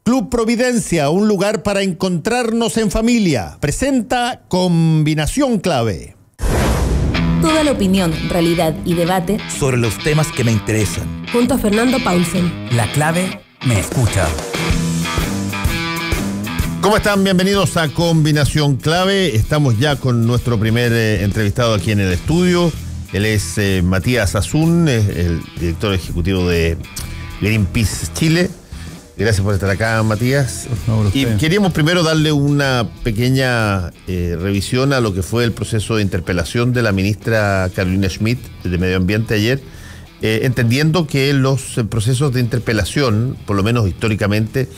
Club Providencia, un lugar para encontrarnos en familia. Presenta Combinación Clave. Toda la opinión, realidad y debate sobre los temas que me interesan. Junto a Fernando Paulsen. La clave me escucha. ¿Cómo están? Bienvenidos a Combinación Clave. Estamos ya con nuestro primer entrevistado aquí en el estudio. Él es Matías Azun, el director ejecutivo de Greenpeace Chile. Gracias por estar acá, Matías. Y queríamos primero darle una pequeña revisión a lo que fue el proceso de interpelación de la ministra Carolina Schmidt de Medio Ambiente ayer, entendiendo que los procesos de interpelación, por lo menos históricamente,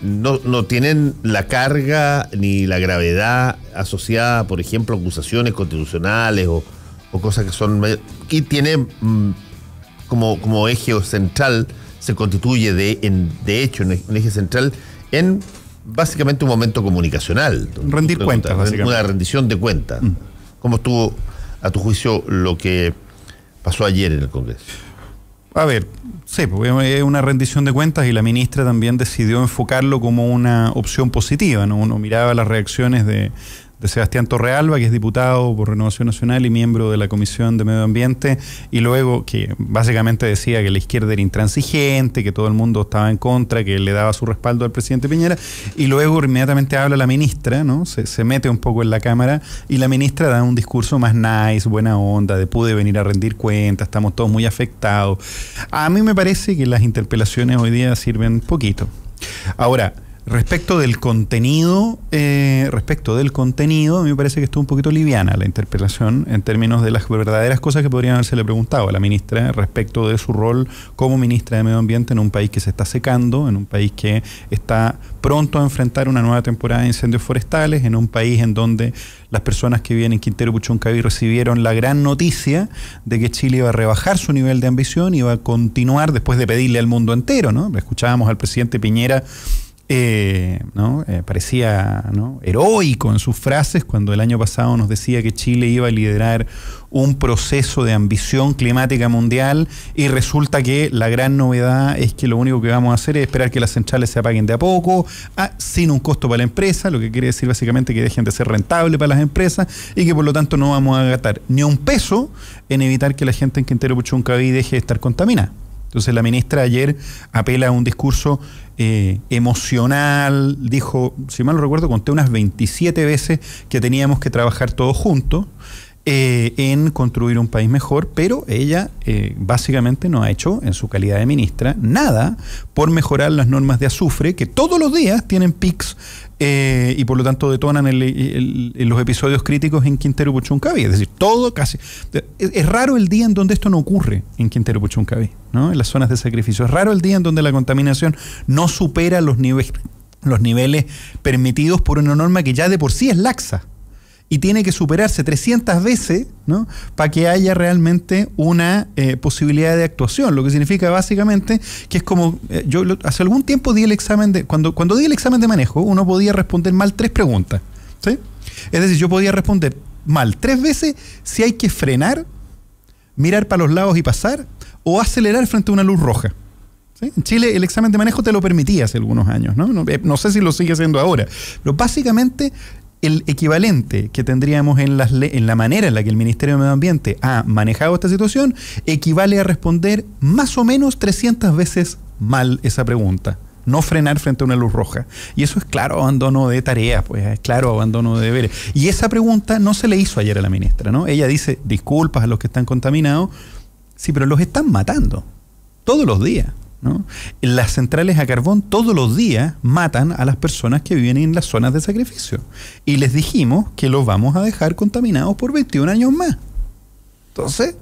no tienen la carga ni la gravedad asociada, por ejemplo, a acusaciones constitucionales o cosas que son... Y tiene como eje central, se constituye de hecho un eje central en básicamente un momento comunicacional. Rendir cuentas, básicamente. Una rendición de cuentas. ¿Cómo estuvo, a tu juicio, lo que pasó ayer en el Congreso? A ver, sí, porque es una rendición de cuentas y la ministra también decidió enfocarlo como una opción positiva, ¿no? Uno miraba las reacciones de Sebastián Torrealba, que es diputado por Renovación Nacional y miembro de la Comisión de Medio Ambiente, y luego que básicamente decía que la izquierda era intransigente, que todo el mundo estaba en contra, que le daba su respaldo al presidente Piñera, y luego inmediatamente habla la ministra, ¿no? Se mete un poco en la cámara, y la ministra da un discurso más nice, buena onda, de pude venir a rendir cuentas, estamos todos muy afectados. A mí me parece que las interpelaciones hoy día sirven poquito. Ahora, Respecto del contenido, a mí me parece que estuvo un poquito liviana la interpelación en términos de las verdaderas cosas que podrían habérsele preguntado a la ministra respecto de su rol como ministra de Medio Ambiente en un país que se está secando, en un país que está pronto a enfrentar una nueva temporada de incendios forestales, en un país en donde las personas que viven en Quintero Puchuncaví recibieron la gran noticia de que Chile iba a rebajar su nivel de ambición y iba a continuar después de pedirle al mundo entero, ¿no? Escuchábamos al presidente Piñera parecía, ¿no?, heroico en sus frases cuando el año pasado nos decía que Chile iba a liderar un proceso de ambición climática mundial, y resulta que la gran novedad es que lo único que vamos a hacer es esperar que las centrales se apaguen de a poco, sin un costo para la empresa, lo que quiere decir básicamente que dejen de ser rentables para las empresas y que por lo tanto no vamos a gastar ni un peso en evitar que la gente en Quintero Puchuncaví deje de estar contaminada. Entonces la ministra ayer apela a un discurso emocional, dijo, si mal no recuerdo, conté unas 27 veces que teníamos que trabajar todos juntos en construir un país mejor, pero ella básicamente no ha hecho, en su calidad de ministra, nada por mejorar las normas de azufre, que todos los días tienen pics y por lo tanto detonan en los episodios críticos en Quintero Puchuncaví. Es decir, todo casi... Es raro el día en donde esto no ocurre en Quintero Puchuncaví, ¿no? En las zonas de sacrificio. Es raro el día en donde la contaminación no supera los niveles permitidos por una norma que ya de por sí es laxa y tiene que superarse 300 veces, ¿no?, para que haya realmente una posibilidad de actuación, lo que significa básicamente que es como, yo hace algún tiempo di el examen de, cuando di el examen de manejo, uno podía responder mal 3 preguntas, ¿sí? Es decir, yo podía responder mal 3 veces si hay que frenar, mirar para los lados y pasar, o acelerar frente a una luz roja. ¿Sí? En Chile el examen de manejo te lo permitía hace algunos años, ¿no? No sé si lo sigue haciendo ahora, pero básicamente el equivalente que tendríamos en la manera en la que el Ministerio de Medio Ambiente ha manejado esta situación equivale a responder más o menos 300 veces mal esa pregunta. No frenar frente a una luz roja. Y eso es claro abandono de tareas, pues es claro abandono de deberes. Y esa pregunta no se le hizo ayer a la ministra, ¿no? Ella dice disculpas a los que están contaminados. Sí, pero los están matando todos los días, ¿no? Las centrales a carbón todos los días matan a las personas que viven en las zonas de sacrificio. Y les dijimos que los vamos a dejar contaminados por 21 años más. Entonces,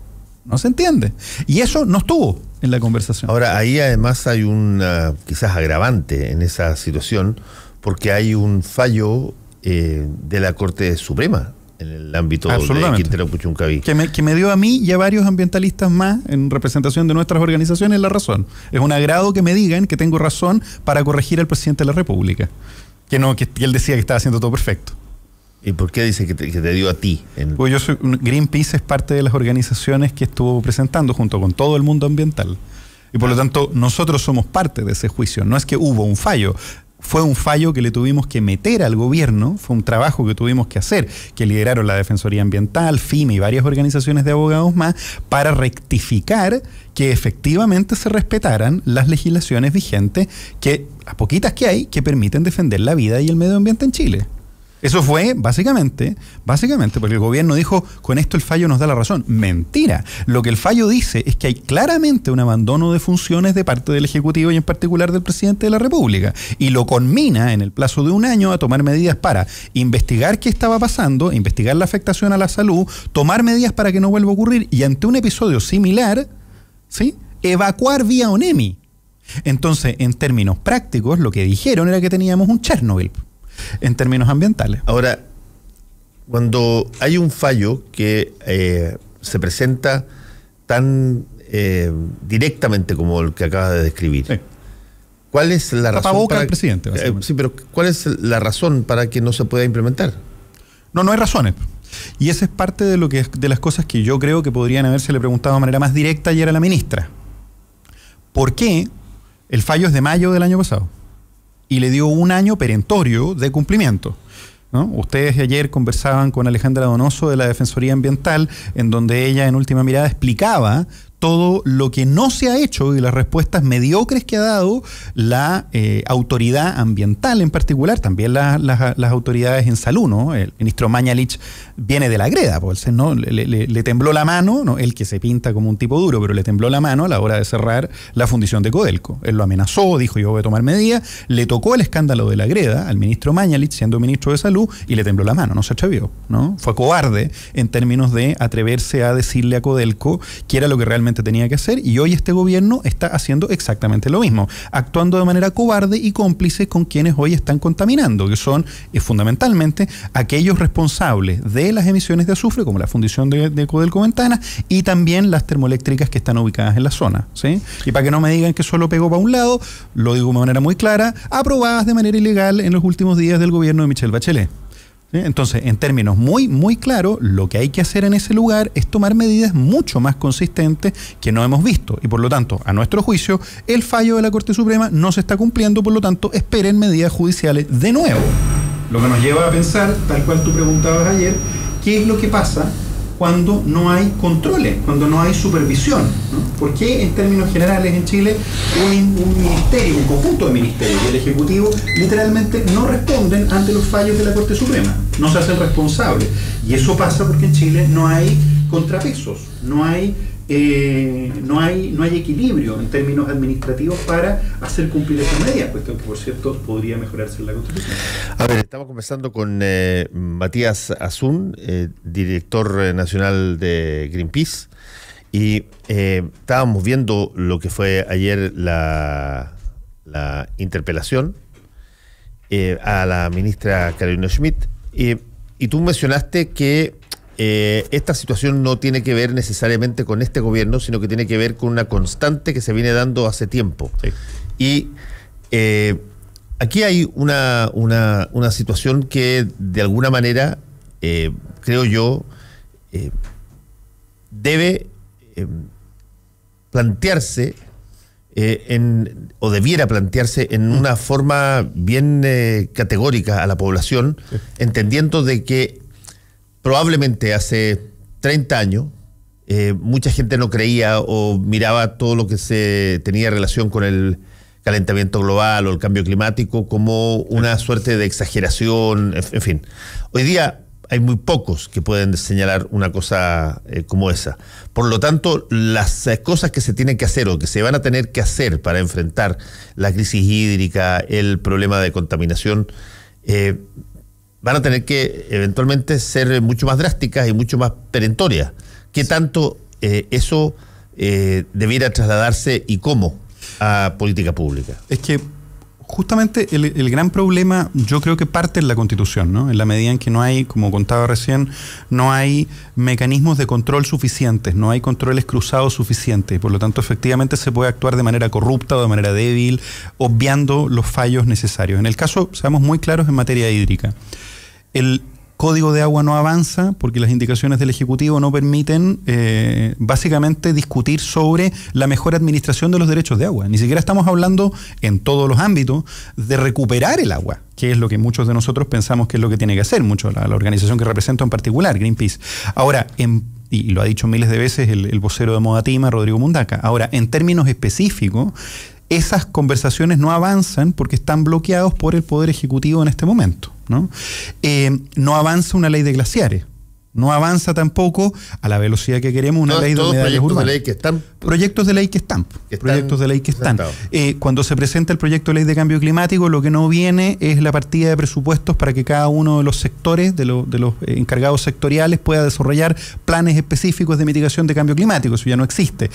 no se entiende. Y eso no estuvo en la conversación. Ahora, ahí además hay un quizás agravante en esa situación, porque hay un fallo de la Corte Suprema en el ámbito de Quintero Puchuncaví. Que me dio a mí y a varios ambientalistas más, en representación de nuestras organizaciones, la razón. Es un agrado que me digan que tengo razón para corregir al presidente de la República. Que él decía que estaba haciendo todo perfecto. ¿Y por qué dice que te dio a ti? Pues Greenpeace es parte de las organizaciones que estuvo presentando junto con todo el mundo ambiental Y por lo tanto, nosotros somos parte de ese juicio. No es que hubo un fallo. Fue un fallo que le tuvimos que meter al gobierno, fue un trabajo que tuvimos que hacer, que lideraron la Defensoría Ambiental, FIME y varias organizaciones de abogados más, para rectificar que efectivamente se respetaran las legislaciones vigentes, que las poquitas que hay, que permiten defender la vida y el medio ambiente en Chile. Eso fue básicamente, porque el gobierno dijo, con esto el fallo nos da la razón. Mentira. Lo que el fallo dice es que hay claramente un abandono de funciones de parte del Ejecutivo y en particular del Presidente de la República. Y lo conmina en el plazo de un año a tomar medidas para investigar qué estaba pasando, investigar la afectación a la salud, tomar medidas para que no vuelva a ocurrir y ante un episodio similar, ¿sí?, evacuar vía ONEMI. Entonces, en términos prácticos, lo que dijeron era que teníamos un Chernobyl en términos ambientales. Ahora, cuando hay un fallo que se presenta tan directamente como el que acabas de describir, sí, ¿cuál es la razón para del presidente? Sí, pero ¿cuál es la razón para que no se pueda implementar? No hay razones. Y esa es parte de las cosas que yo creo que podrían habérsele preguntado de manera más directa ayer a la ministra. ¿Por qué el fallo es de mayo del año pasado? Y le dio un año perentorio de cumplimiento, ¿no? Ustedes ayer conversaban con Alejandra Donoso de la Defensoría Ambiental, en donde ella en última mirada explicaba todo lo que no se ha hecho y las respuestas mediocres que ha dado la autoridad ambiental en particular, también las autoridades en salud, ¿no? El ministro Mañalich viene de la greda, pues, ¿no? Le tembló la mano, ¿no? Él que se pinta como un tipo duro, pero le tembló la mano a la hora de cerrar la fundición de Codelco. Él lo amenazó, dijo yo voy a tomar medidas, le tocó el escándalo de la greda al ministro Mañalich siendo ministro de salud y le tembló la mano, no se atrevió, ¿no? Fue cobarde en términos de atreverse a decirle a Codelco que era lo que realmente tenía que hacer, y hoy este gobierno está haciendo exactamente lo mismo, actuando de manera cobarde y cómplice con quienes hoy están contaminando, que son fundamentalmente aquellos responsables de las emisiones de azufre, como la fundición de Codelco Ventanas, y también las termoeléctricas que están ubicadas en la zona, ¿sí? Y para que no me digan que solo pegó para un lado, lo digo de manera muy clara, aprobadas de manera ilegal en los últimos días del gobierno de Michelle Bachelet. ¿Sí? Entonces, en términos muy claros, lo que hay que hacer en ese lugar es tomar medidas mucho más consistentes que no hemos visto. Y por lo tanto, a nuestro juicio, el fallo de la Corte Suprema no se está cumpliendo, por lo tanto, esperen medidas judiciales de nuevo. Lo que nos lleva a pensar, tal cual tú preguntabas ayer, ¿qué es lo que pasa cuando no hay controles, cuando no hay supervisión, ¿no? ¿Por qué en términos generales en Chile un ministerio, un conjunto de ministerios y el Ejecutivo literalmente no responden ante los fallos de la Corte Suprema? No se hacen responsables. Y eso pasa porque en Chile no hay contrapesos, no hay equilibrio en términos administrativos para hacer cumplir esas medidas, cuestión que por cierto podría mejorarse en la Constitución. A ver, estamos conversando con Matías Azun, director nacional de Greenpeace, y estábamos viendo lo que fue ayer la interpelación a la ministra Carolina Schmidt, y tú mencionaste que esta situación no tiene que ver necesariamente con este gobierno, sino que tiene que ver con una constante que se viene dando hace tiempo. Sí. Y aquí hay una situación que de alguna manera, creo yo, debe plantearse o debiera plantearse en una forma bien categórica a la población, sí, entendiendo de que probablemente hace 30 años mucha gente no creía o miraba todo lo que se tenía relación con el calentamiento global o el cambio climático como una suerte de exageración, en fin. Hoy día hay muy pocos que pueden señalar una cosa como esa. Por lo tanto, las cosas que se tienen que hacer o que se van a tener que hacer para enfrentar la crisis hídrica, el problema de contaminación, van a tener que eventualmente ser mucho más drásticas y mucho más perentorias. ¿Qué tanto eso debiera trasladarse y cómo a política pública? Es que justamente el gran problema yo creo que parte en la Constitución, ¿no? En la medida en que no hay, como contaba recién, no hay mecanismos de control suficientes, no hay controles cruzados suficientes, y por lo tanto efectivamente se puede actuar de manera corrupta o de manera débil, obviando los fallos necesarios. En el caso, seamos muy claros en materia hídrica, Código de Agua no avanza porque las indicaciones del Ejecutivo no permiten básicamente discutir sobre la mejor administración de los derechos de agua. Ni siquiera estamos hablando en todos los ámbitos de recuperar el agua, que es lo que muchos de nosotros pensamos que es lo que tiene que hacer, mucho la organización que represento en particular, Greenpeace. Ahora, y lo ha dicho miles de veces el vocero de Modatima, Rodrigo Mundaca. Ahora, en términos específicos, esas conversaciones no avanzan porque están bloqueados por el Poder Ejecutivo en este momento, ¿no? No avanza una ley de glaciares. No avanza tampoco a la velocidad que queremos una ley de humedales urbanas. Proyectos de ley que están. Cuando se presenta el proyecto de ley de cambio climático, lo que no viene es la partida de presupuestos para que cada uno de los sectores, de los encargados sectoriales, pueda desarrollar planes específicos de mitigación de cambio climático. Eso ya no existe.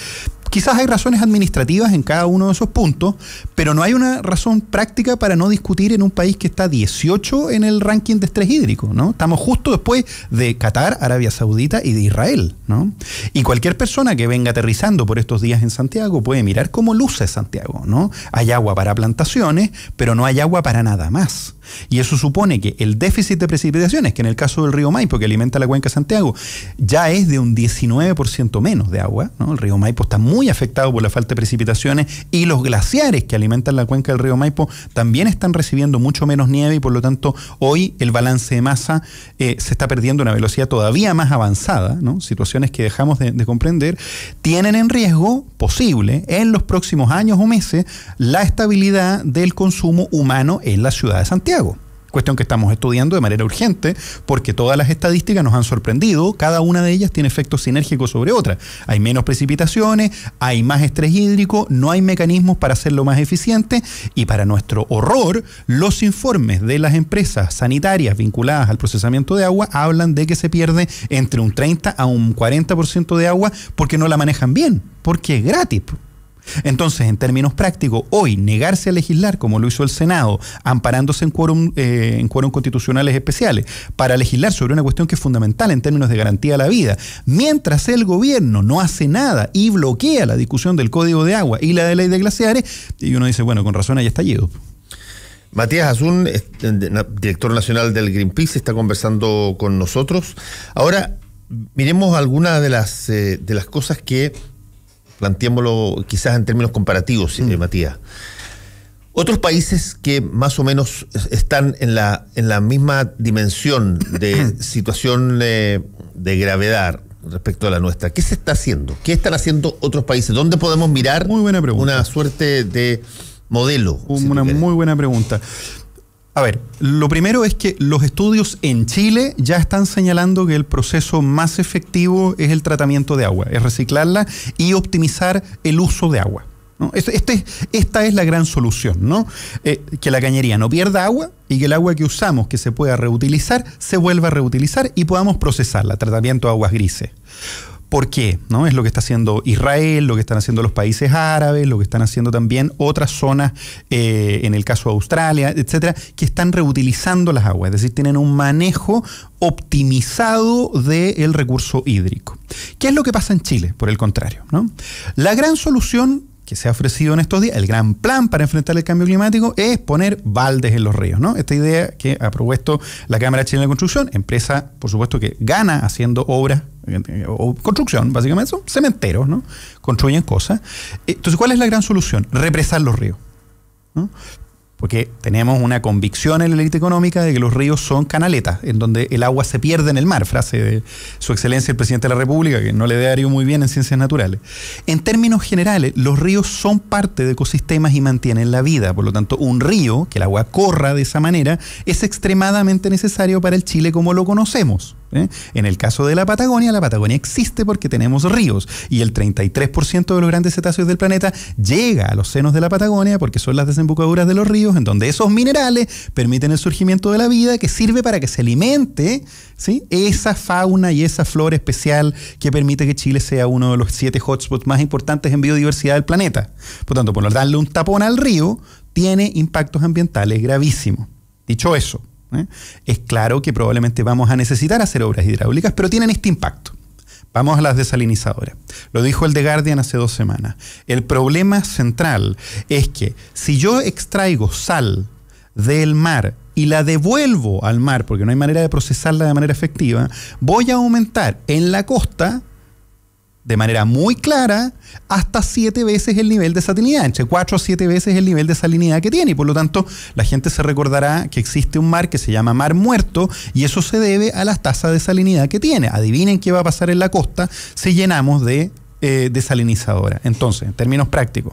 Quizás hay razones administrativas en cada uno de esos puntos, pero no hay una razón práctica para no discutir en un país que está 18 en el ranking de estrés hídrico, ¿no? Estamos justo después de Qatar, Arabia Saudita y de Israel, ¿no? Y cualquier persona que venga aterrizando por estos días en Santiago puede mirar cómo luce Santiago, ¿no? Hay agua para plantaciones, pero no hay agua para nada más. Y eso supone que el déficit de precipitaciones, que en el caso del río Maipo, que alimenta la cuenca de Santiago, ya es de un 19% menos de agua, ¿no? El río Maipo está muy afectado por la falta de precipitaciones y los glaciares que alimentan la cuenca del río Maipo también están recibiendo mucho menos nieve y por lo tanto hoy el balance de masa se está perdiendo a una velocidad todavía más avanzada, ¿no? Situaciones que dejamos de comprender, tienen en riesgo posible en los próximos años o meses la estabilidad del consumo humano en la ciudad de Santiago. Cuestión que estamos estudiando de manera urgente porque todas las estadísticas nos han sorprendido, cada una de ellas tiene efectos sinérgicos sobre otra. Hay menos precipitaciones, hay más estrés hídrico, no hay mecanismos para hacerlo más eficiente y para nuestro horror, los informes de las empresas sanitarias vinculadas al procesamiento de agua hablan de que se pierde entre un 30 a un 40% de agua porque no la manejan bien, porque es gratis. Entonces, en términos prácticos, hoy negarse a legislar, como lo hizo el Senado, amparándose en quórum constitucionales especiales, para legislar sobre una cuestión que es fundamental en términos de garantía de la vida, mientras el gobierno no hace nada y bloquea la discusión del Código de Agua y la de ley de glaciares, y uno dice, bueno, con razón hay estallido. Matías Asún, director nacional del Greenpeace, está conversando con nosotros. Ahora, miremos algunas de las cosas que planteémoslo quizás en términos comparativos, Matías. Otros países que más o menos están en la misma dimensión de situación de gravedad respecto a la nuestra, ¿qué se está haciendo? ¿Qué están haciendo otros países? ¿Dónde podemos mirar una suerte de modelo? Una muy buena pregunta. A ver, lo primero es que los estudios en Chile ya están señalando que el proceso más efectivo es el tratamiento de agua, es reciclarla y optimizar el uso de agua, ¿no? Esta es la gran solución, ¿no? Que la cañería no pierda agua y que el agua que usamos, que se pueda reutilizar, se vuelva a reutilizar y podamos procesarla, tratamiento de aguas grises. ¿Por qué? ¿No? Es lo que está haciendo Israel, lo que están haciendo los países árabes, lo que están haciendo también otras zonas, en el caso de Australia, etcétera, que están reutilizando las aguas, es decir, tienen un manejo optimizado del recurso hídrico. ¿Qué es lo que pasa en Chile, por el contrario, ¿no? La gran solución que se ha ofrecido en estos días, el gran plan para enfrentar el cambio climático, es poner baldes en los ríos, ¿no? Esta idea que ha propuesto la Cámara Chilena de Construcción, empresa, por supuesto, que gana haciendo obras o construcción, básicamente son cementeros, ¿no? Construyen cosas. Entonces, ¿cuál es la gran solución? Represar los ríos, ¿no? Porque tenemos una convicción en la élite económica de que los ríos son canaletas, en donde el agua se pierde en el mar, frase de Su Excelencia el Presidente de la República, que no le daría muy bien en ciencias naturales. En términos generales, los ríos son parte de ecosistemas y mantienen la vida. Por lo tanto, un río, que el agua corra de esa manera, es extremadamente necesario para el Chile como lo conocemos. En el caso de la Patagonia existe porque tenemos ríos y el 33% de los grandes cetáceos del planeta llega a los senos de la Patagonia porque son las desembocaduras de los ríos en donde esos minerales permiten el surgimiento de la vida que sirve para que se alimente, ¿sí?, esa fauna y esa flora especial que permite que Chile sea uno de los 7 hotspots más importantes en biodiversidad del planeta. Por tanto, por darle un tapón al río tiene impactos ambientales gravísimos. Dicho eso, es claro que probablemente vamos a necesitar hacer obras hidráulicas, pero tienen este impacto. Vamos a las desalinizadoras. Lo dijo el The Guardian hace 2 semanas. El problema central es que si yo extraigo sal del mar y la devuelvo al mar, porque no hay manera de procesarla de manera efectiva, voy a aumentar en la costa, de manera muy clara, hasta 7 veces el nivel de salinidad, entre 4 a 7 veces el nivel de salinidad que tiene, y por lo tanto la gente se recordará que existe un mar que se llama Mar Muerto, y eso se debe a las tasas de salinidad que tiene. Adivinen qué va a pasar en la costa si llenamos de desalinizadora. Entonces, en términos prácticos,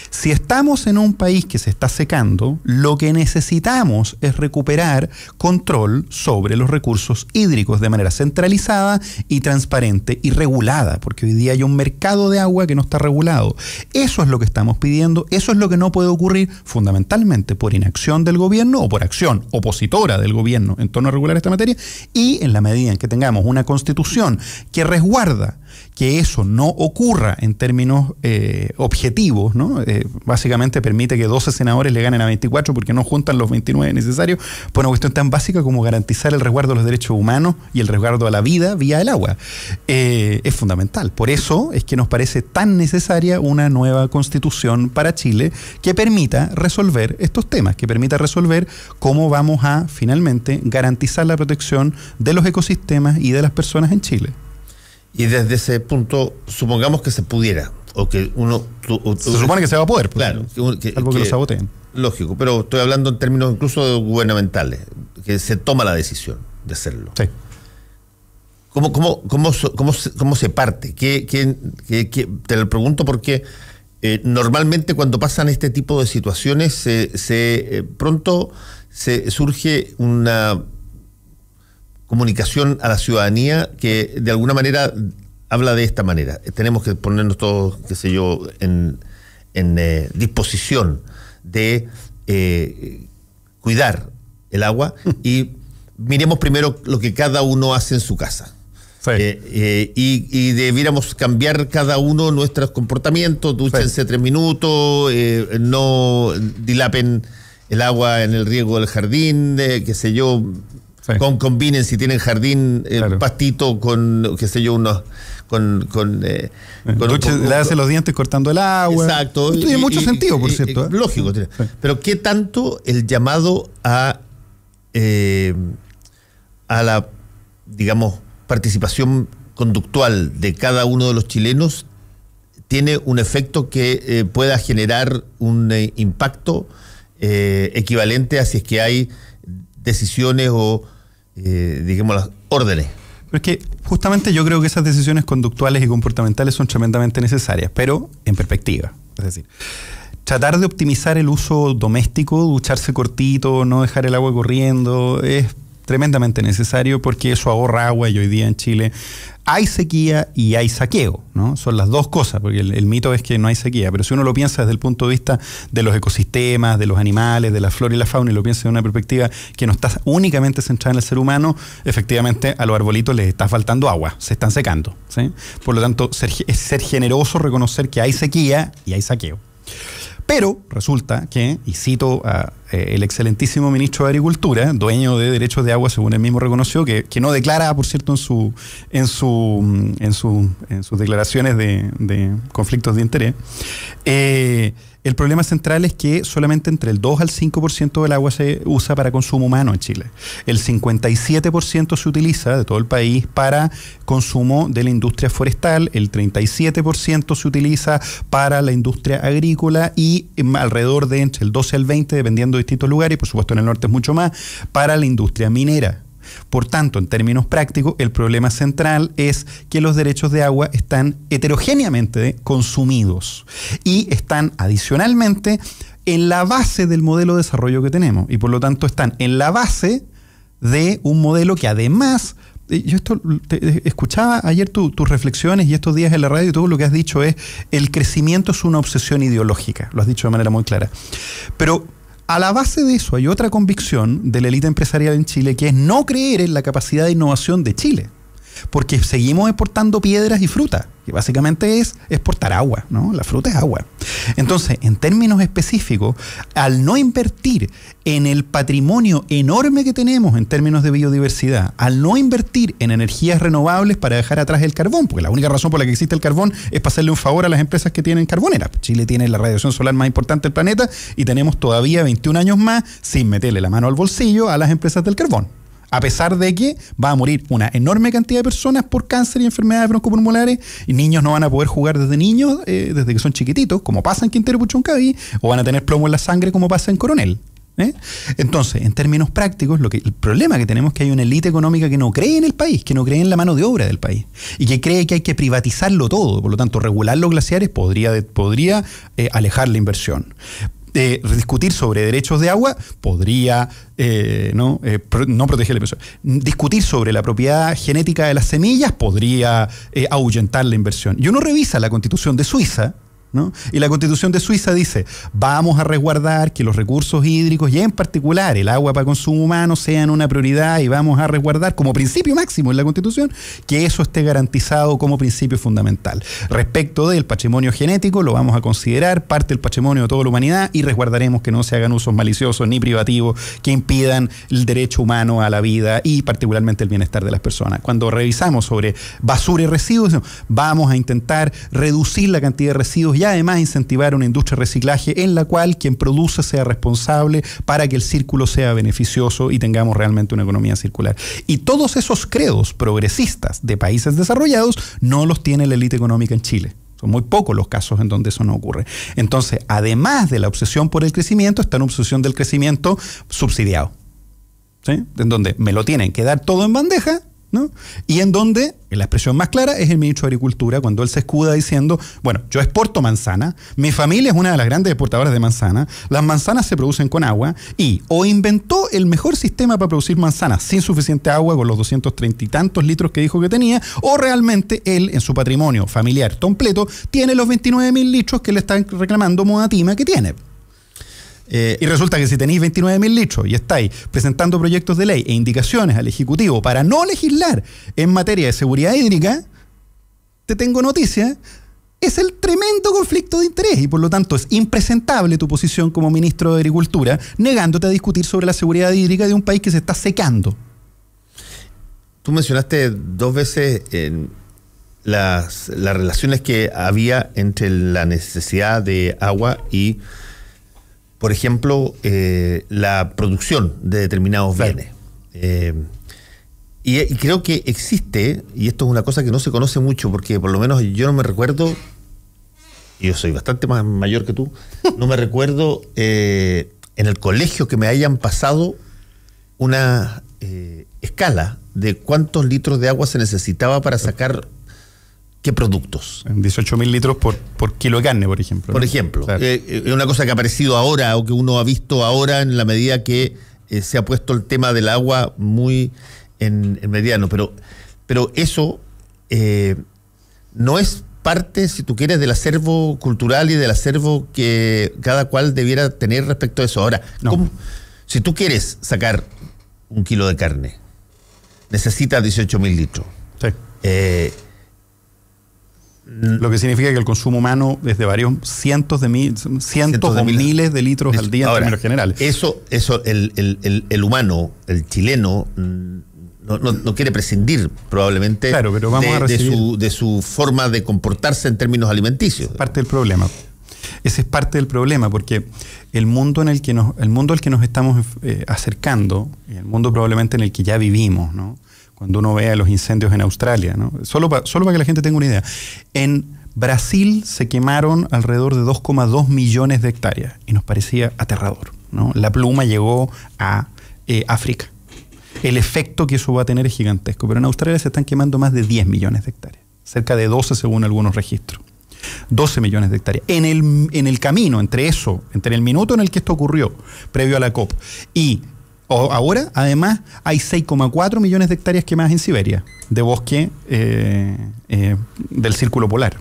si estamos en un país que se está secando, lo que necesitamos es recuperar control sobre los recursos hídricos de manera centralizada y transparente y regulada, porque hoy día hay un mercado de agua que no está regulado. Eso es lo que estamos pidiendo, eso es lo que no puede ocurrir fundamentalmente por inacción del gobierno o por acción opositora del gobierno en torno a regular esta materia, y en la medida en que tengamos una constitución que resguarda que eso no ocurra en términos objetivos, ¿no? Básicamente permite que 12 senadores le ganen a 24 porque no juntan los 29 necesarios, por una cuestión tan básica como garantizar el resguardo de los derechos humanos y el resguardo a la vida vía el agua. Es fundamental. Por eso es que nos parece tan necesaria una nueva constitución para Chile que permita resolver estos temas, que permita resolver cómo vamos a finalmente garantizar la protección de los ecosistemas y de las personas en Chile. Y desde ese punto, supongamos que se pudiera, o que uno... Se supone que se va a poder, pues, claro, salvo que lo saboteen. Lógico, pero estoy hablando en términos incluso gubernamentales, que se toma la decisión de hacerlo. Sí. ¿Cómo se parte? Te lo pregunto porque normalmente cuando pasan este tipo de situaciones, pronto surge una comunicación a la ciudadanía que de alguna manera habla de esta manera. Tenemos que ponernos todos, qué sé yo, en disposición de cuidar el agua y miremos primero lo que cada uno hace en su casa. Sí. Y debiéramos cambiar cada uno nuestros comportamientos, dúchense 3 minutos, no dilapen el agua en el riego del jardín, qué sé yo. Sí. Combinen, si tienen jardín, claro, pastito con, qué sé yo, unos... Lávese los dientes cortando el agua. Exacto. Esto tiene mucho sentido, por cierto. Lógico. Sí. Pero ¿qué tanto el llamado a la, digamos, participación conductual de cada uno de los chilenos tiene un efecto que pueda generar un impacto equivalente a si es que hay decisiones o, digamos, las órdenes? Pero es que justamente yo creo que esas decisiones conductuales y comportamentales son tremendamente necesarias, pero en perspectiva. Es decir, tratar de optimizar el uso doméstico, ducharse cortito, no dejar el agua corriendo, es tremendamente necesario porque eso ahorra agua, y hoy día en Chile hay sequía y hay saqueo, ¿no? Son las dos cosas, porque el mito es que no hay sequía, pero si uno lo piensa desde el punto de vista de los ecosistemas, de los animales, de la flora y la fauna, y lo piensa de una perspectiva que no está únicamente centrada en el ser humano, efectivamente a los arbolitos les está faltando agua, se están secando, ¿sí? Por lo tanto, es ser generoso, reconocer que hay sequía y hay saqueo. Pero resulta que, y cito a el excelentísimo ministro de Agricultura, dueño de derechos de agua, según él mismo reconoció, que no declara, por cierto, en sus declaraciones de conflictos de interés, el problema central es que solamente entre el 2 al 5% del agua se usa para consumo humano en Chile. El 57% se utiliza de todo el país para consumo de la industria forestal, el 37% se utiliza para la industria agrícola y alrededor de entre el 12 al 20%, dependiendo de distintos lugares, y por supuesto en el norte es mucho más, para la industria minera. Por tanto, en términos prácticos, el problema central es que los derechos de agua están heterogéneamente consumidos y están adicionalmente en la base del modelo de desarrollo que tenemos, y por lo tanto están en la base de un modelo que además... Yo escuchaba ayer tus reflexiones y estos días en la radio, y todo lo que has dicho es el crecimiento es una obsesión ideológica, lo has dicho de manera muy clara. Pero a la base de eso hay otra convicción de la élite empresarial en Chile, que es no creer en la capacidad de innovación de Chile. Porque seguimos exportando piedras y fruta, que básicamente es exportar agua, ¿no? La fruta es agua. Entonces, en términos específicos, al no invertir en el patrimonio enorme que tenemos en términos de biodiversidad, al no invertir en energías renovables para dejar atrás el carbón, porque la única razón por la que existe el carbón es para hacerle un favor a las empresas que tienen carboneras. Chile tiene la radiación solar más importante del planeta y tenemos todavía 21 años más sin meterle la mano al bolsillo a las empresas del carbón. A pesar de que va a morir una enorme cantidad de personas por cáncer y enfermedades broncopulmonares, y niños no van a poder jugar desde niños, desde que son chiquititos, como pasa en Quintero Puchuncaví, o van a tener plomo en la sangre, como pasa en Coronel. Entonces, en términos prácticos, el problema que tenemos es que hay una élite económica que no cree en el país, que no cree en la mano de obra del país, y que cree que hay que privatizarlo todo. Por lo tanto, regular los glaciares podría alejar la inversión. Discutir sobre derechos de agua podría no proteger la inversión. Discutir sobre la propiedad genética de las semillas podría ahuyentar la inversión. Y uno revisa la Constitución de Suiza, ¿no? Y la Constitución de Suiza dice: vamos a resguardar que los recursos hídricos y en particular el agua para consumo humano sean una prioridad, y vamos a resguardar como principio máximo en la Constitución que eso esté garantizado como principio fundamental. Respecto del patrimonio genético, lo vamos a considerar parte del patrimonio de toda la humanidad y resguardaremos que no se hagan usos maliciosos ni privativos que impidan el derecho humano a la vida y particularmente el bienestar de las personas. Cuando revisamos sobre basura y residuos, vamos a intentar reducir la cantidad de residuos y además incentivar una industria de reciclaje en la cual quien produce sea responsable para que el círculo sea beneficioso y tengamos realmente una economía circular. Y todos esos credos progresistas de países desarrollados no los tiene la élite económica en Chile. Son muy pocos los casos en donde eso no ocurre. Entonces, además de la obsesión por el crecimiento, está una obsesión del crecimiento subsidiado, ¿sí? En donde me lo tienen que dar todo en bandeja, ¿no? Y en donde la expresión más clara es el ministro de Agricultura, cuando él se escuda diciendo: bueno, yo exporto manzana, mi familia es una de las grandes exportadoras de manzana, las manzanas se producen con agua, y o inventó el mejor sistema para producir manzanas sin suficiente agua, con los 230 y tantos litros que dijo que tenía, o realmente él en su patrimonio familiar completo tiene los 29.000 litros que le están reclamando Modatima que tiene. Y resulta que si tenéis 29.000 litros y estáis presentando proyectos de ley e indicaciones al Ejecutivo para no legislar en materia de seguridad hídrica, te tengo noticia, es el tremendo conflicto de interés y por lo tanto es impresentable tu posición como ministro de Agricultura negándote a discutir sobre la seguridad hídrica de un país que se está secando. Tú mencionaste 2 veces las relaciones que había entre la necesidad de agua y, por ejemplo, la producción de determinados bienes. Y creo que existe, y esto es una cosa que no se conoce mucho, porque por lo menos yo no me recuerdo, y yo soy bastante más mayor que tú, no me recuerdo en el colegio que me hayan pasado una escala de cuántos litros de agua se necesitaba para sacar ¿qué productos? 18.000 litros por kilo de carne, por ejemplo. Por ejemplo. Claro. Es una cosa que ha aparecido ahora o que uno ha visto ahora en la medida que se ha puesto el tema del agua muy en mediano. Pero eso no es parte, si tú quieres, del acervo cultural y del acervo que cada cual debiera tener respecto a eso. Ahora, no. Si tú quieres sacar 1 kilo de carne, necesitas 18.000 litros. Sí. Lo que significa que el consumo humano es de varios cientos de miles de litros al día en términos generales. Eso el humano, el chileno, no quiere prescindir probablemente, claro, pero vamos a recibir de su forma de comportarse en términos alimenticios. Es parte del problema. Ese es parte del problema, porque el mundo al que nos estamos acercando, y el mundo probablemente en el que ya vivimos, ¿no? Cuando uno vea los incendios en Australia, ¿no? Solo para que la gente tenga una idea. En Brasil se quemaron alrededor de 2,2 millones de hectáreas y nos parecía aterrador, ¿no? La pluma llegó a África. El efecto que eso va a tener es gigantesco, pero en Australia se están quemando más de 10 millones de hectáreas, cerca de 12 según algunos registros. 12 millones de hectáreas. En el camino entre el minuto en el que esto ocurrió, previo a la COP, y ahora, además, hay 6,4 millones de hectáreas quemadas en Siberia, de bosque del círculo polar.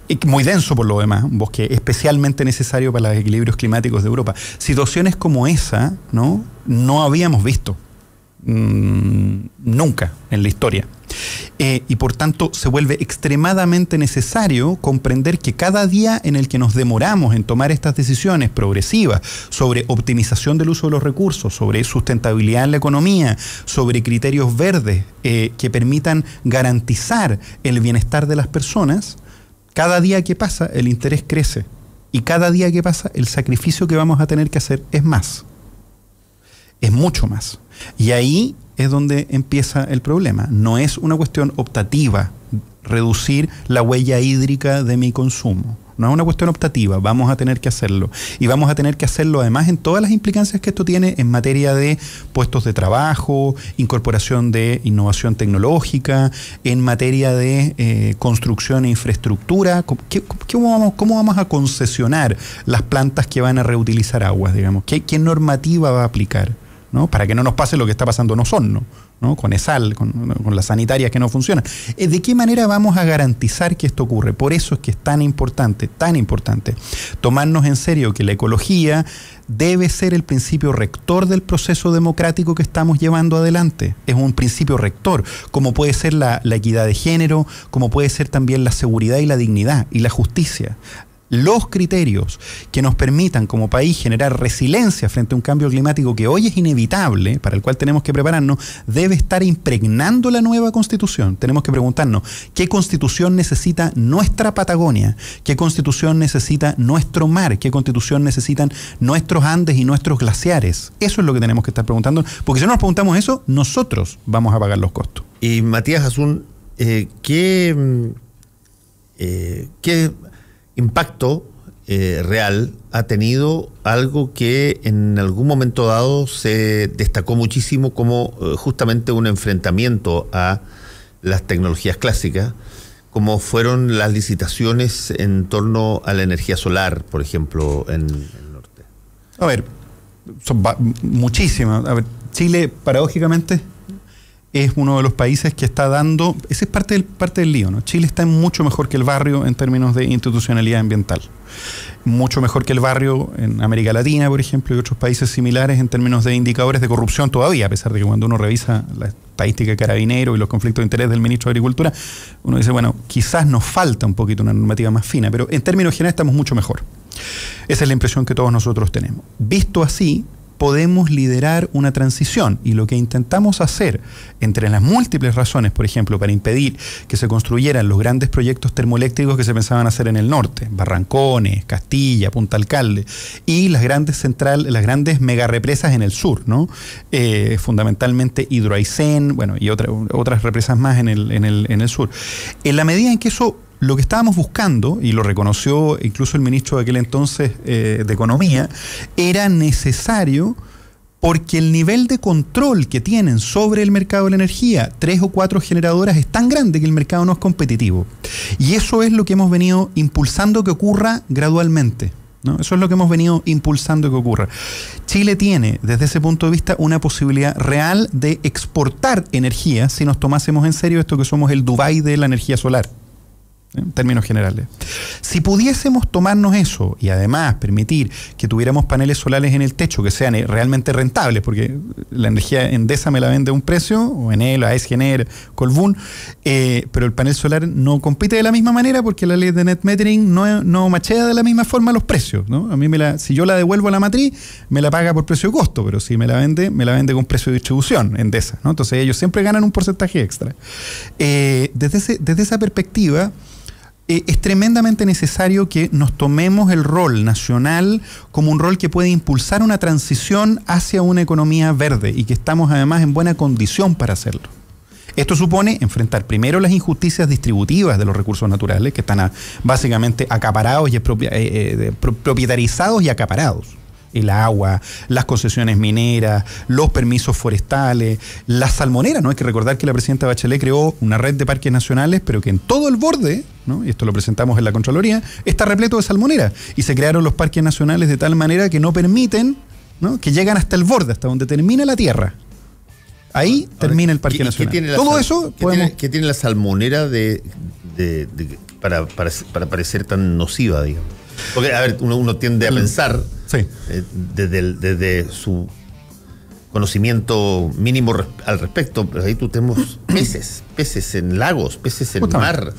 Y muy denso por lo demás, un bosque especialmente necesario para los equilibrios climáticos de Europa. Situaciones como esa, no habíamos visto nunca en la historia. Y por tanto se vuelve extremadamente necesario comprender que cada día en el que nos demoramos en tomar estas decisiones progresivas sobre optimización del uso de los recursos, sobre sustentabilidad en la economía, sobre criterios verdes que permitan garantizar el bienestar de las personas, cada día que pasa el interés crece y cada día que pasa el sacrificio que vamos a tener que hacer es más, es mucho más. Y ahí es donde empieza el problema. No es una cuestión optativa reducir la huella hídrica de mi consumo. No es una cuestión optativa, vamos a tener que hacerlo. Y vamos a tener que hacerlo además en todas las implicancias que esto tiene en materia de puestos de trabajo, incorporación de innovación tecnológica, en materia de construcción e infraestructura. ¿Cómo vamos a concesionar las plantas que van a reutilizar aguas, digamos? ¿Qué normativa va a aplicar? ¿No? Para que no nos pase lo que está pasando en Osorno, ¿no? Con ESAL, con las sanitarias que no funcionan. ¿De qué manera vamos a garantizar que esto ocurre? Por eso es que es tan importante tomarnos en serio que la ecología debe ser el principio rector del proceso democrático que estamos llevando adelante. Es un principio rector, como puede ser la equidad de género, como puede ser también la seguridad y la dignidad y la justicia. Los criterios que nos permitan como país generar resiliencia frente a un cambio climático que hoy es inevitable, para el cual tenemos que prepararnos, debe estar impregnando la nueva Constitución. Tenemos que preguntarnos qué Constitución necesita nuestra Patagonia, qué Constitución necesita nuestro mar, qué Constitución necesitan nuestros Andes y nuestros glaciares. Eso es lo que tenemos que estar preguntando, porque si no nos preguntamos eso, nosotros vamos a pagar los costos. Y Matías Asún, ¿qué impacto real ha tenido algo que en algún momento dado se destacó muchísimo como justamente un enfrentamiento a las tecnologías clásicas, como fueron las licitaciones en torno a la energía solar, por ejemplo, en el norte? A ver, son muchísimas. A ver, Chile, paradójicamente, es uno de los países que está dando, ese es parte del lío, ¿no? Chile está mucho mejor que el barrio en términos de institucionalidad ambiental, mucho mejor que el barrio en América Latina, por ejemplo, y otros países similares en términos de indicadores de corrupción todavía, a pesar de que cuando uno revisa la estadística de Carabineros y los conflictos de interés del ministro de Agricultura, uno dice, bueno, quizás nos falta un poquito una normativa más fina, pero en términos generales estamos mucho mejor. Esa es la impresión que todos nosotros tenemos. Visto así, podemos liderar una transición, y lo que intentamos hacer, entre las múltiples razones, por ejemplo, para impedir que se construyeran los grandes proyectos termoeléctricos que se pensaban hacer en el norte, Barrancones, Castilla, Punta Alcalde, y las grandes megarepresas en el sur, ¿no? Fundamentalmente Hidroaicén, bueno, y otras represas más en el sur. En la medida en que eso, lo que estábamos buscando, y lo reconoció incluso el ministro de aquel entonces de Economía, era necesario porque el nivel de control que tienen sobre el mercado de la energía 3 o 4 generadoras es tan grande que el mercado no es competitivo. Y eso es lo que hemos venido impulsando que ocurra gradualmente, ¿no? Eso es lo que hemos venido impulsando que ocurra. Chile tiene, desde ese punto de vista, una posibilidad real de exportar energía si nos tomásemos en serio esto que somos el Dubái de la energía solar, en términos generales. Si pudiésemos tomarnos eso y además permitir que tuviéramos paneles solares en el techo que sean realmente rentables, porque la energía Endesa me la vende a un precio, o Enel, AES, Gener, Colbún, pero el panel solar no compite de la misma manera porque la ley de net metering no machea de la misma forma los precios, ¿no? A mí si yo la devuelvo a la matriz, me la paga por precio de costo, pero si me la vende con precio de distribución, Endesa, ¿no? Entonces ellos siempre ganan un porcentaje extra. Desde esa perspectiva, es tremendamente necesario que nos tomemos el rol nacional como un rol que puede impulsar una transición hacia una economía verde y que estamos además en buena condición para hacerlo. Esto supone enfrentar primero las injusticias distributivas de los recursos naturales, que están básicamente acaparados y propietarizados y acaparados. El agua, las concesiones mineras, los permisos forestales, las salmoneras, ¿no? Hay que recordar que la presidenta Bachelet creó una red de parques nacionales, pero que en todo el borde, ¿no? Y esto lo presentamos en la Contraloría, está repleto de salmoneras. Y se crearon los parques nacionales de tal manera que no permiten, ¿no?, que llegan hasta el borde, hasta donde termina la tierra. Ahí termina el parque nacional. Todo eso podemos... ¿Qué tiene la salmonera para parecer tan nociva, digamos? Porque, a ver, uno tiende a pensar, sí, desde su conocimiento mínimo al respecto, pero ahí tú tenemos peces en lagos, peces en mar,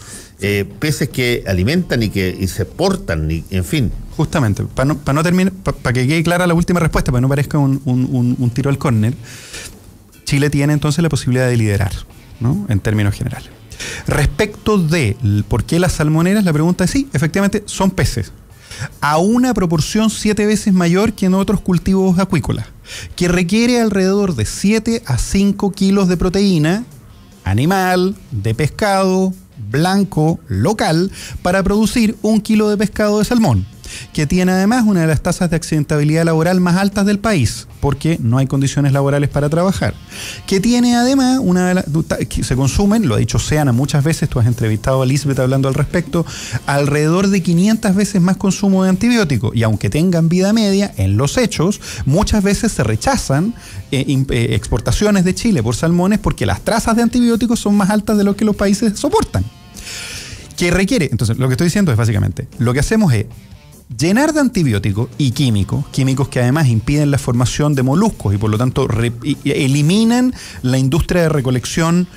peces que alimentan y se portan, en fin. Justamente, para no terminar, para que quede clara la última respuesta, para que no parezca un tiro al córner, Chile tiene entonces la posibilidad de liderar, ¿no? En términos generales. Respecto de por qué las salmoneras, la pregunta es sí, efectivamente son peces, a una proporción 7 veces mayor que en otros cultivos acuícolas, que requiere alrededor de 7 a 5 kilos de proteína animal, de pescado, blanco, local, para producir 1 kilo de pescado de salmón, que tiene además una de las tasas de accidentabilidad laboral más altas del país, porque no hay condiciones laborales para trabajar, que tiene además que se consumen, lo ha dicho Seana muchas veces, tú has entrevistado a Lisbeth hablando al respecto, alrededor de 500 veces más consumo de antibióticos, y aunque tengan vida media, en los hechos, muchas veces se rechazan exportaciones de Chile por salmones porque las trazas de antibióticos son más altas de lo que los países soportan. ¿Qué requiere? Entonces, lo que estoy diciendo es básicamente, lo que hacemos es llenar de antibióticos y químicos que además impiden la formación de moluscos y por lo tanto eliminan la industria de recolección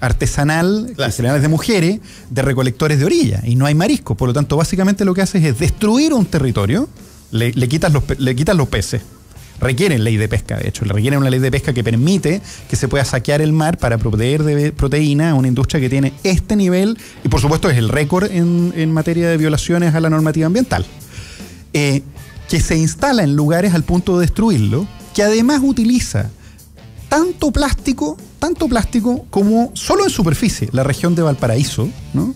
artesanal, de mujeres, de recolectores de orilla, y no hay marisco. Por lo tanto, básicamente lo que haces es destruir un territorio, le quitas los peces. Requieren ley de pesca, de hecho, le requieren una ley de pesca que permite que se pueda saquear el mar para proveer de proteína a una industria que tiene este nivel, y por supuesto es el récord en materia de violaciones a la normativa ambiental, que se instala en lugares al punto de destruirlo, que además utiliza tanto plástico como solo en superficie, la región de Valparaíso, ¿no?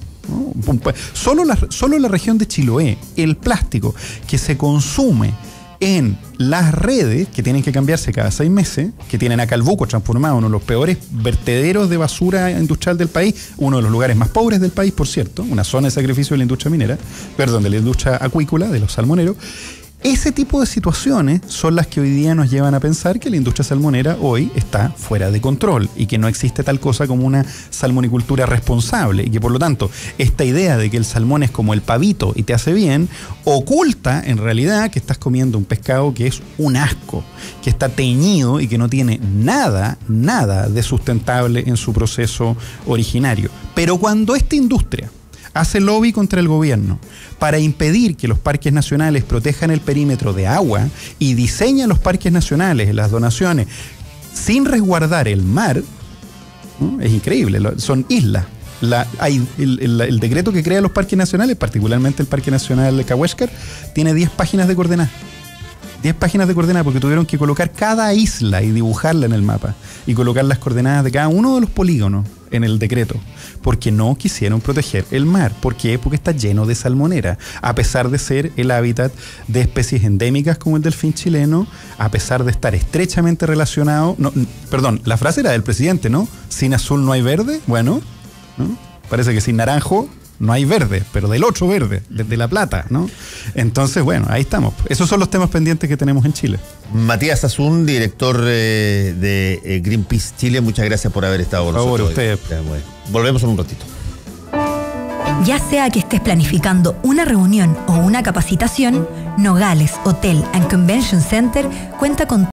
Solo la región de Chiloé, el plástico que se consume en las redes, que tienen que cambiarse cada 6 meses, que tienen a Calbuco transformado en uno de los peores vertederos de basura industrial del país, uno de los lugares más pobres del país, por cierto, una zona de sacrificio de la industria minera, de la industria acuícola, de los salmoneros. Ese tipo de situaciones son las que hoy día nos llevan a pensar que la industria salmonera hoy está fuera de control y que no existe tal cosa como una salmonicultura responsable, y que por lo tanto esta idea de que el salmón es como el pavito y te hace bien, oculta en realidad que estás comiendo un pescado que es un asco, que está teñido y que no tiene nada de sustentable en su proceso originario. Pero cuando esta industria hace lobby contra el gobierno para impedir que los parques nacionales protejan el perímetro de agua y diseña los parques nacionales, las donaciones, sin resguardar el mar, ¿no? Es increíble, son islas. El decreto que crea los parques nacionales, particularmente el Parque Nacional de Cahuéscar, tiene 10 páginas de coordenadas. 10 páginas de coordenadas, porque tuvieron que colocar cada isla y dibujarla en el mapa y colocar las coordenadas de cada uno de los polígonos en el decreto, porque no quisieron proteger el mar. ¿Por qué? Porque está lleno de salmonera, a pesar de ser el hábitat de especies endémicas como el delfín chileno, a pesar de estar estrechamente relacionado, la frase era del presidente, ¿no? Sin azul no hay verde, bueno, ¿no? Parece que sin naranjo no hay verde, pero del otro verde, desde La Plata, ¿no? Entonces, bueno, ahí estamos. Esos son los temas pendientes que tenemos en Chile. Matías Azún, director de Greenpeace Chile, muchas gracias por haber estado con nosotros. Por favor, usted. Bueno, volvemos en un ratito. Ya sea que estés planificando una reunión o una capacitación, Nogales Hotel and Convention Center cuenta con